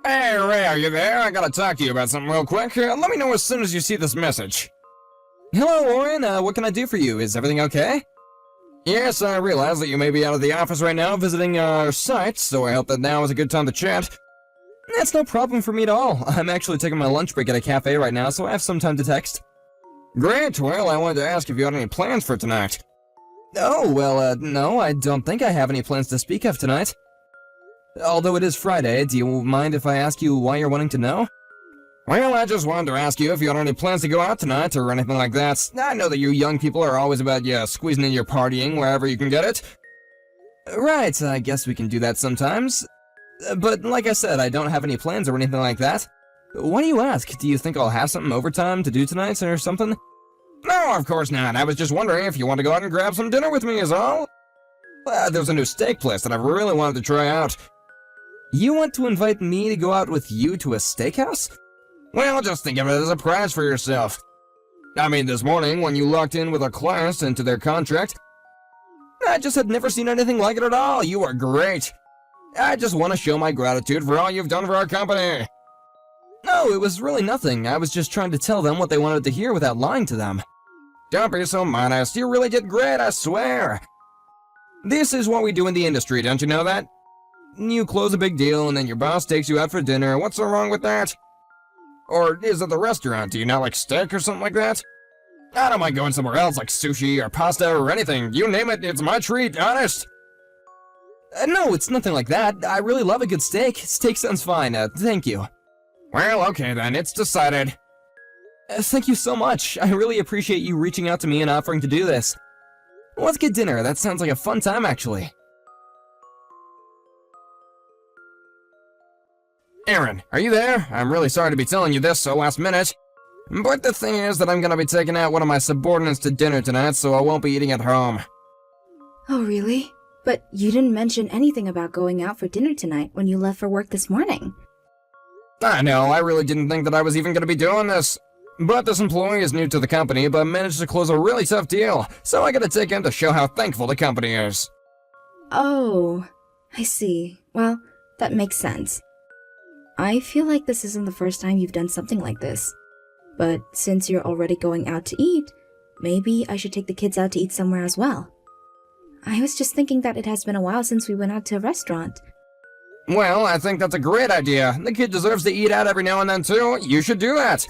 Hey, Ray, are you there? I gotta talk to you about something real quick. Let me know as soon as you see this message. Hello, Warren. What can I do for you? Is everything okay? Yes, I realize that you may be out of the office right now visiting our site, so I hope that now is a good time to chat. That's no problem for me at all. I'm actually taking my lunch break at a cafe right now, so I have some time to text. Great, well, I wanted to ask if you had any plans for tonight. Oh, well, no, I don't think I have any plans to speak of tonight. Although it is Friday, do you mind if I ask you why you're wanting to know? Well, I just wanted to ask you if you had any plans to go out tonight or anything like that. I know that you young people are always about, squeezing in your partying wherever you can get it. Right, I guess we can do that sometimes. But like I said, I don't have any plans or anything like that. Why do you ask? Do you think I'll have something overtime to do tonight or something? No, of course not. I was just wondering if you want to go out and grab some dinner with me is all. There's a new steak place that I really wanted to try out. You want to invite me to go out with you to a steakhouse? Well, just think of it as a prize for yourself. I mean, this morning, when you locked in with a class into their contract, I just had never seen anything like it at all. you were great. I just want to show my gratitude for all you've done for our company. No, it was really nothing. I was just trying to tell them what they wanted to hear without lying to them. Don't be so modest. You really did great, I swear. This is what we do in the industry, don't you know that? You close a big deal and then your boss takes you out for dinner. What's so wrong with that? Or is it the restaurant? Do you not like steak or something like that? I don't mind going somewhere else like sushi or pasta or anything. You name it, it's my treat, honest. No, it's nothing like that. I really love a good steak. Steak sounds fine. Thank you. Well, okay then, it's decided. Thank you so much. I really appreciate you reaching out to me and offering to do this. Let's get dinner. That sounds like a fun time, actually. Aaron, are you there? I'm really sorry to be telling you this so last minute. But the thing is that I'm gonna be taking out one of my subordinates to dinner tonight, so I won't be eating at home. Oh, really? But you didn't mention anything about going out for dinner tonight when you left for work this morning. I know, I really didn't think that I was even gonna be doing this. But this employee is new to the company, but managed to close a really tough deal, so I gotta take him to show how thankful the company is. Oh, I see. Well, that makes sense. I feel like this isn't the first time you've done something like this. But since you're already going out to eat, maybe I should take the kids out to eat somewhere as well. I was just thinking that it has been a while since we went out to a restaurant. Well, I think that's a great idea. The kid deserves to eat out every now and then too. You should do that.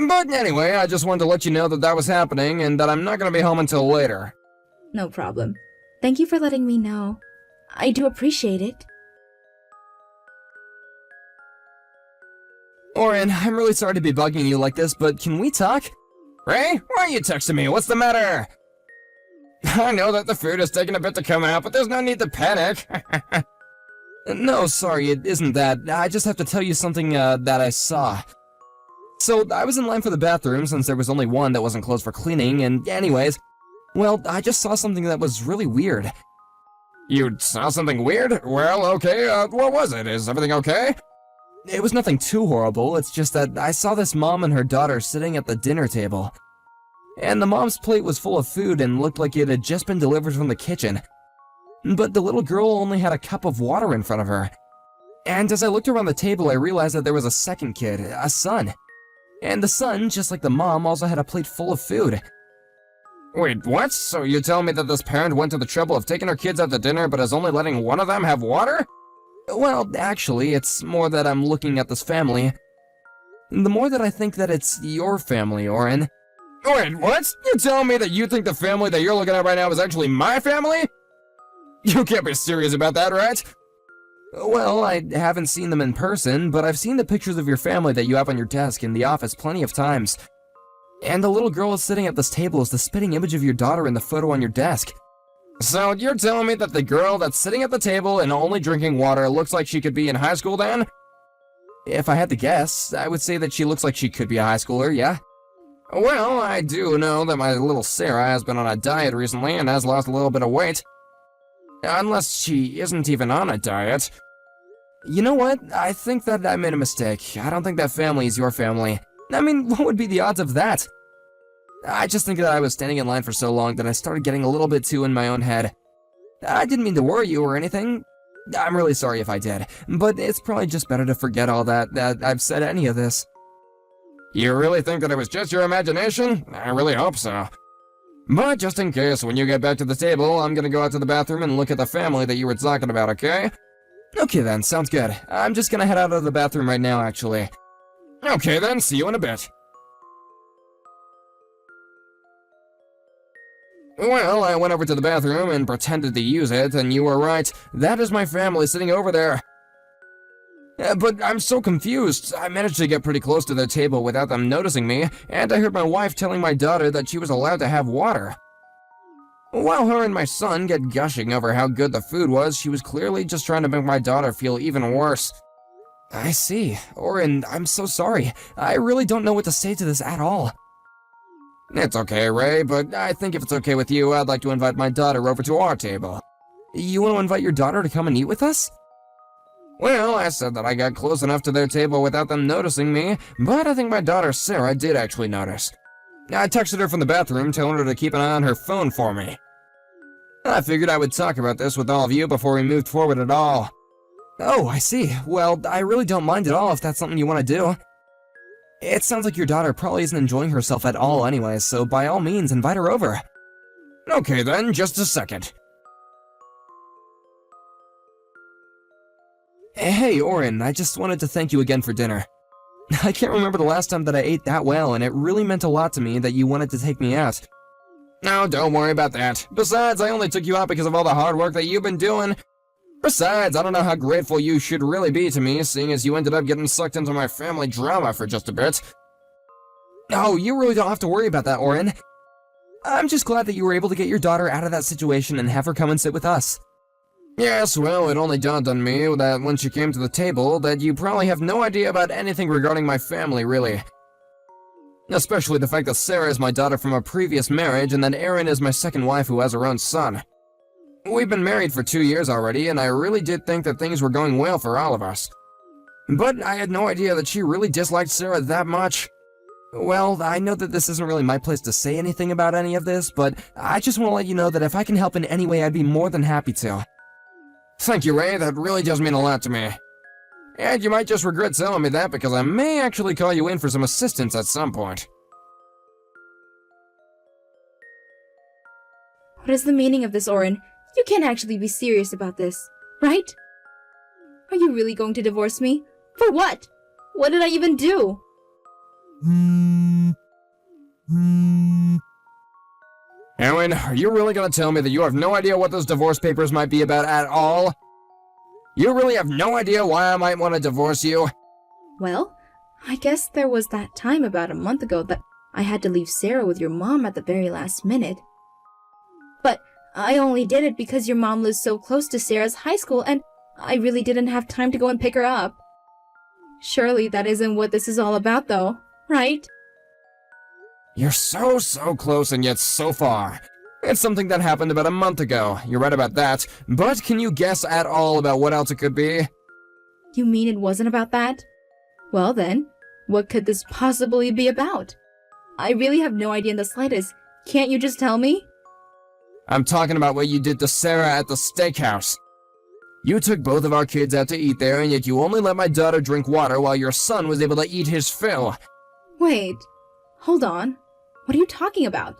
But anyway, I just wanted to let you know that that was happening and that I'm not gonna be home until later. No problem. Thank you for letting me know. I do appreciate it. Oren, I'm really sorry to be bugging you like this, but can we talk? Ray, why are you texting me? What's the matter? I know that the food is taking a bit to come out, but there's no need to panic. No, sorry, it isn't that. I just have to tell you something, that I saw. So, I was in line for the bathroom since there was only one that wasn't closed for cleaning, and anyways, well, I just saw something that was really weird. You saw something weird? Well, okay, what was it? Is everything okay? It was nothing too horrible, it's just that I saw this mom and her daughter sitting at the dinner table. And the mom's plate was full of food and looked like it had just been delivered from the kitchen. But the little girl only had a cup of water in front of her. And as I looked around the table, I realized that there was a second kid, a son. And the son, just like the mom, also had a plate full of food. Wait, what? So you tell me that this parent went to the trouble of taking her kids out to dinner but is only letting one of them have water? Well, actually, it's more that I'm looking at this family. The more that I think that it's your family, Oren. Wait, what? You telling me that you think the family that you're looking at right now is actually my family? You can't be serious about that, right? Well, I haven't seen them in person, but I've seen the pictures of your family that you have on your desk in the office plenty of times. And the little girl sitting at this table is the spitting image of your daughter in the photo on your desk. So you're telling me that the girl that's sitting at the table and only drinking water looks like she could be in high school then? If I had to guess, I would say that she looks like she could be a high schooler, yeah? Well, I do know that my little Sarah has been on a diet recently and has lost a little bit of weight. Unless she isn't even on a diet. You know what? I think that I made a mistake. I don't think that family is your family. I mean, what would be the odds of that? I just think that I was standing in line for so long that I started getting a little bit too in my own head. I didn't mean to worry you or anything. I'm really sorry if I did, but it's probably just better to forget all that I've said any of this. You really think that it was just your imagination? I really hope so. But just in case, when you get back to the table, I'm gonna go out to the bathroom and look at the family that you were talking about, okay? Okay then, sounds good. I'm just gonna head out of the bathroom right now, actually. Okay then, see you in a bit. Well, I went over to the bathroom and pretended to use it, and you were right. That is my family sitting over there. But I'm so confused. I managed to get pretty close to their table without them noticing me, and I heard my wife telling my daughter that she was allowed to have water. While her and my son get gushing over how good the food was, she was clearly just trying to make my daughter feel even worse. I see. Orin, I'm so sorry. I really don't know what to say to this at all. It's okay, Ray, but I think if it's okay with you, I'd like to invite my daughter over to our table. You want to invite your daughter to come and eat with us? Well, I said that I got close enough to their table without them noticing me, but I think my daughter Sarah did actually notice. I texted her from the bathroom, telling her to keep an eye on her phone for me. I figured I would talk about this with all of you before we moved forward at all. Oh, I see. Well, I really don't mind at all if that's something you want to do. It sounds like your daughter probably isn't enjoying herself at all anyway, so by all means, invite her over. Okay then, just a second. Hey, Orin, I just wanted to thank you again for dinner. I can't remember the last time that I ate that well, and it really meant a lot to me that you wanted to take me out. No, don't worry about that. Besides, I only took you out because of all the hard work that you've been doing. Besides, I don't know how grateful you should really be to me, seeing as you ended up getting sucked into my family drama for just a bit. Oh, you really don't have to worry about that, Orin. I'm just glad that you were able to get your daughter out of that situation and have her come and sit with us. Yes, well, it only dawned on me that when she came to the table, that you probably have no idea about anything regarding my family, really. Especially the fact that Sarah is my daughter from a previous marriage, and that Erin is my second wife who has her own son. We've been married for 2 years already, and I really did think that things were going well for all of us. But I had no idea that she really disliked Sarah that much. Well, I know that this isn't really my place to say anything about any of this, but I just want to let you know that if I can help in any way, I'd be more than happy to. Thank you, Ray, that really does mean a lot to me. And you might just regret telling me that because I may actually call you in for some assistance at some point. What is the meaning of this, Orin? You can't actually be serious about this, right? Are you really going to divorce me? For what? What did I even do? Erin, are you really gonna tell me that you have no idea what those divorce papers might be about at all? You really have no idea why I might want to divorce you? Well, I guess there was that time about a month ago that I had to leave Sarah with your mom at the very last minute. But I only did it because your mom lives so close to Sarah's high school and I really didn't have time to go and pick her up. Surely that isn't what this is all about though, right? You're so close and yet so far. It's something that happened about a month ago. You're right about that. But can you guess at all about what else it could be? You mean it wasn't about that? Well then, what could this possibly be about? I really have no idea in the slightest. Can't you just tell me? I'm talking about what you did to Sarah at the steakhouse. You took both of our kids out to eat there, and yet you only let my daughter drink water while your son was able to eat his fill. Wait, hold on. What are you talking about?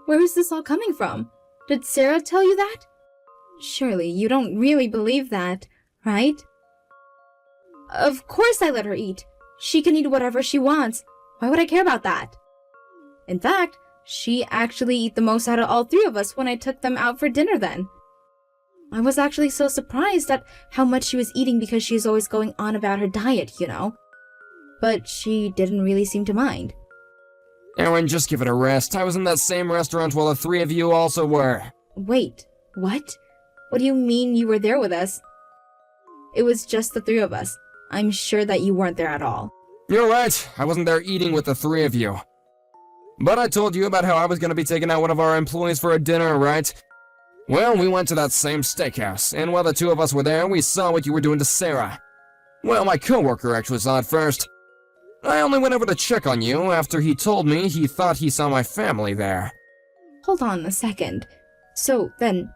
Where is this all coming from? Did Sarah tell you that? Surely you don't really believe that, right? Of course I let her eat. She can eat whatever she wants. Why would I care about that? In fact, she actually ate the most out of all three of us when I took them out for dinner then. I was actually so surprised at how much she was eating because she's always going on about her diet, you know. But she didn't really seem to mind. Erin, just give it a rest. I was in that same restaurant while the three of you also were. Wait, what? What do you mean you were there with us? It was just the three of us. I'm sure that you weren't there at all. You're right. I wasn't there eating with the three of you. But I told you about how I was going to be taking out one of our employees for a dinner, right? Well, we went to that same steakhouse, and while the two of us were there, we saw what you were doing to Sarah. Well, my coworker actually saw it first. I only went over to check on you after he told me he thought he saw my family there. Hold on a second. So then,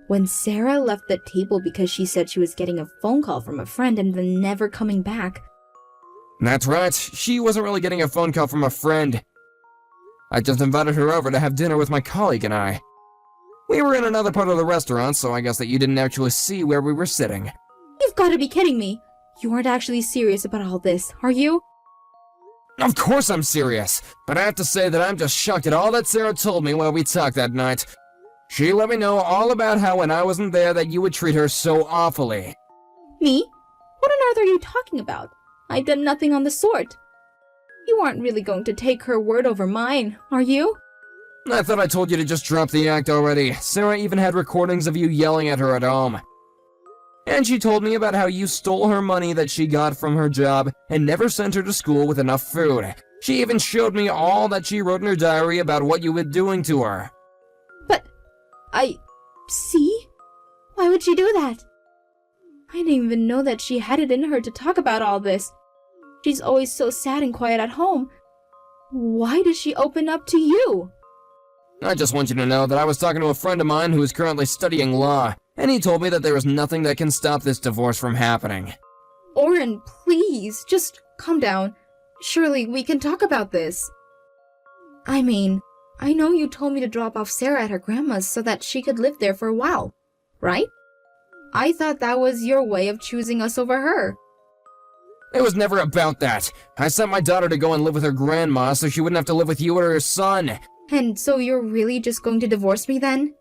When Sarah left the table because she said she was getting a phone call from a friend and then never coming back. That's right, she wasn't really getting a phone call from a friend. I just invited her over to have dinner with my colleague and I. We were in another part of the restaurant, so I guess that you didn't actually see where we were sitting. You've got to be kidding me. You aren't actually serious about all this, are you? Of course I'm serious, but I have to say that I'm just shocked at all that Sarah told me while we talked that night. She let me know all about how when I wasn't there that you would treat her so awfully. Me? What on earth are you talking about? I've done nothing on the sort. You aren't really going to take her word over mine, are you? I thought I told you to just drop the act already. Sarah even had recordings of you yelling at her at home. And she told me about how you stole her money that she got from her job and never sent her to school with enough food. She even showed me all that she wrote in her diary about what you were doing to her. But, see? Why would she do that? I didn't even know that she had it in her to talk about all this. She's always so sad and quiet at home. Why does she open up to you? I just want you to know that I was talking to a friend of mine who is currently studying law, and he told me that there is nothing that can stop this divorce from happening. Oren, please, just calm down. Surely we can talk about this. I mean, I know you told me to drop off Sarah at her grandma's so that she could live there for a while, right? I thought that was your way of choosing us over her. It was never about that. I sent my daughter to go and live with her grandma so she wouldn't have to live with you or her son. And so you're really just going to divorce me then?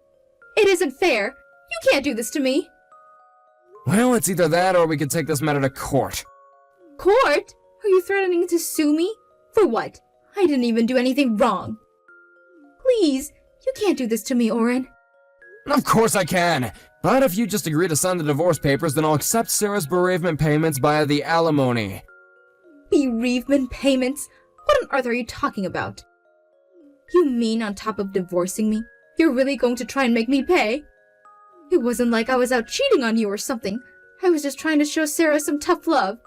It isn't fair. You can't do this to me. Well, it's either that or we could take this matter to court. Court? Are you threatening to sue me? For what? I didn't even do anything wrong. Please, you can't do this to me, Oren. Of course I can. But if you just agree to sign the divorce papers, then I'll accept Sarah's bereavement payments via the alimony. Bereavement payments? What on earth are you talking about? You mean on top of divorcing me, you're really going to try and make me pay? It wasn't like I was out cheating on you or something. I was just trying to show Sarah some tough love.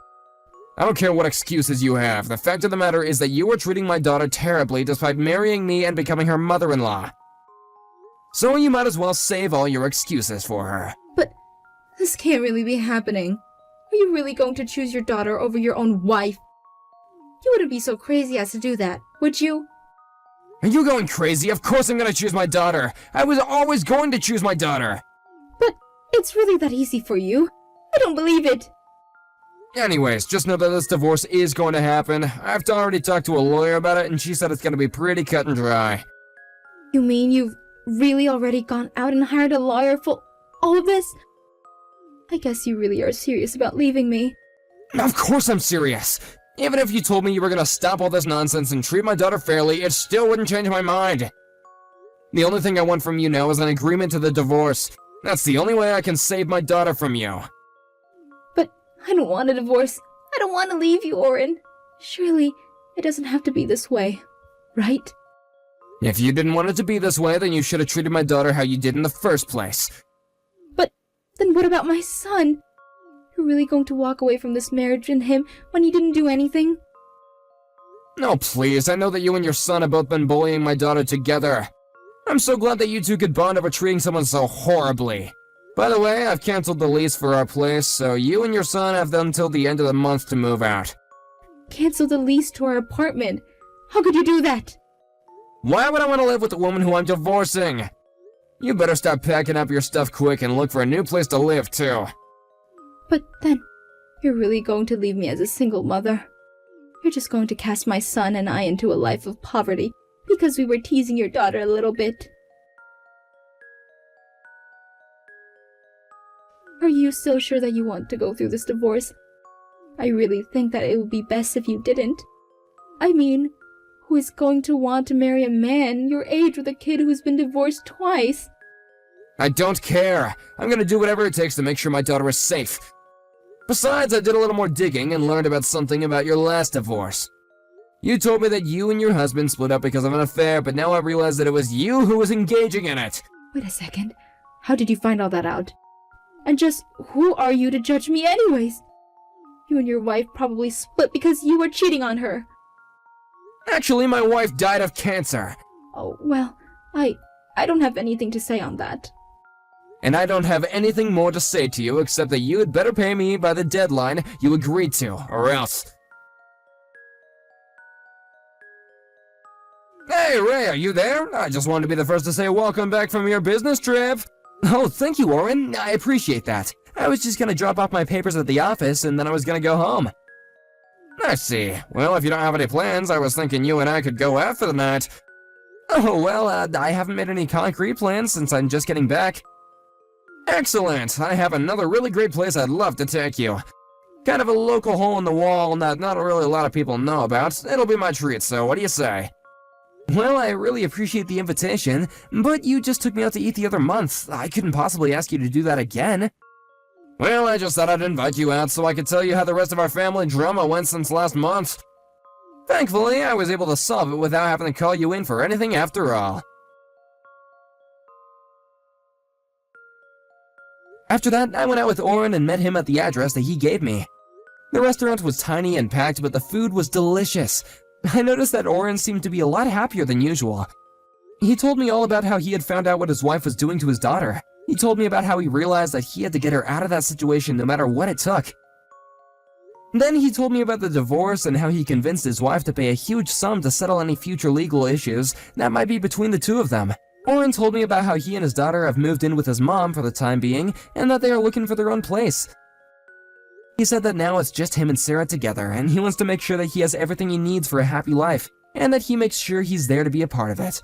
I don't care what excuses you have. The fact of the matter is that you are treating my daughter terribly despite marrying me and becoming her mother-in-law. So you might as well save all your excuses for her. But this can't really be happening. Are you really going to choose your daughter over your own wife? You wouldn't be so crazy as to do that, would you? Are you going crazy? Of course I'm gonna choose my daughter. I was always going to choose my daughter. But it's really that easy for you. I don't believe it. Anyways, just know that this divorce is going to happen. I've already talked to a lawyer about it and she said it's gonna be pretty cut and dry. You mean you've really already gone out and hired a lawyer for all of this? I guess you really are serious about leaving me. Of course I'm serious. Even if you told me you were gonna stop all this nonsense and treat my daughter fairly, it still wouldn't change my mind. The only thing I want from you now is an agreement to the divorce. That's the only way I can save my daughter from you. But I don't want a divorce. I don't want to leave you, Oren. Surely it doesn't have to be this way, right? If you didn't want it to be this way, then you should have treated my daughter how you did in the first place. But then what about my son? You're really going to walk away from this marriage and him when he didn't do anything? No, please, I know that you and your son have both been bullying my daughter together. I'm so glad that you two could bond over treating someone so horribly. By the way, I've canceled the lease for our place, so you and your son have until the end of the month to move out. Cancel the lease to our apartment? How could you do that? Why would I want to live with the woman who I'm divorcing? You better start packing up your stuff quick and look for a new place to live, too. But then, you're really going to leave me as a single mother. You're just going to cast my son and I into a life of poverty because we were teasing your daughter a little bit. Are you so sure that you want to go through this divorce? I really think that it would be best if you didn't. I mean, who is going to want to marry a man your age with a kid who's been divorced twice? I don't care. I'm gonna do whatever it takes to make sure my daughter is safe. Besides, I did a little more digging and learned about something about your last divorce. You told me that you and your husband split up because of an affair, but now I realize that it was you who was engaging in it. Wait a second. How did you find all that out? And just who are you to judge me anyways? You and your wife probably split because you were cheating on her. Actually, my wife died of cancer. Oh, well, I don't have anything to say on that. and I don't have anything more to say to you except that you had better pay me by the deadline you agreed to, or else. Hey, Ray, are you there? I just wanted to be the first to say welcome back from your business trip. Oh, thank you, Oren. I appreciate that. I was just gonna drop off my papers at the office, and then I was gonna go home. I see. Well, if you don't have any plans, I was thinking you and I could go out for the night. Oh, well, I haven't made any concrete plans since I'm just getting back. Excellent. I have another really great place I'd love to take you. Kind of a local hole in the wall that not really a lot of people know about. It'll be my treat, so what do you say? Well, I really appreciate the invitation, but you just took me out to eat the other month. I couldn't possibly ask you to do that again. Well, I just thought I'd invite you out so I could tell you how the rest of our family drama went since last month. Thankfully, I was able to solve it without having to call you in for anything after all. After that, I went out with Oren and met him at the address that he gave me. The restaurant was tiny and packed, but the food was delicious. I noticed that Oren seemed to be a lot happier than usual. He told me all about how he had found out what his wife was doing to his daughter. He told me about how he realized that he had to get her out of that situation no matter what it took. Then he told me about the divorce and how he convinced his wife to pay a huge sum to settle any future legal issues that might be between the two of them. Oren told me about how he and his daughter have moved in with his mom for the time being and that they are looking for their own place. He said that now it's just him and Sarah together, and he wants to make sure that he has everything he needs for a happy life, and that he makes sure he's there to be a part of it.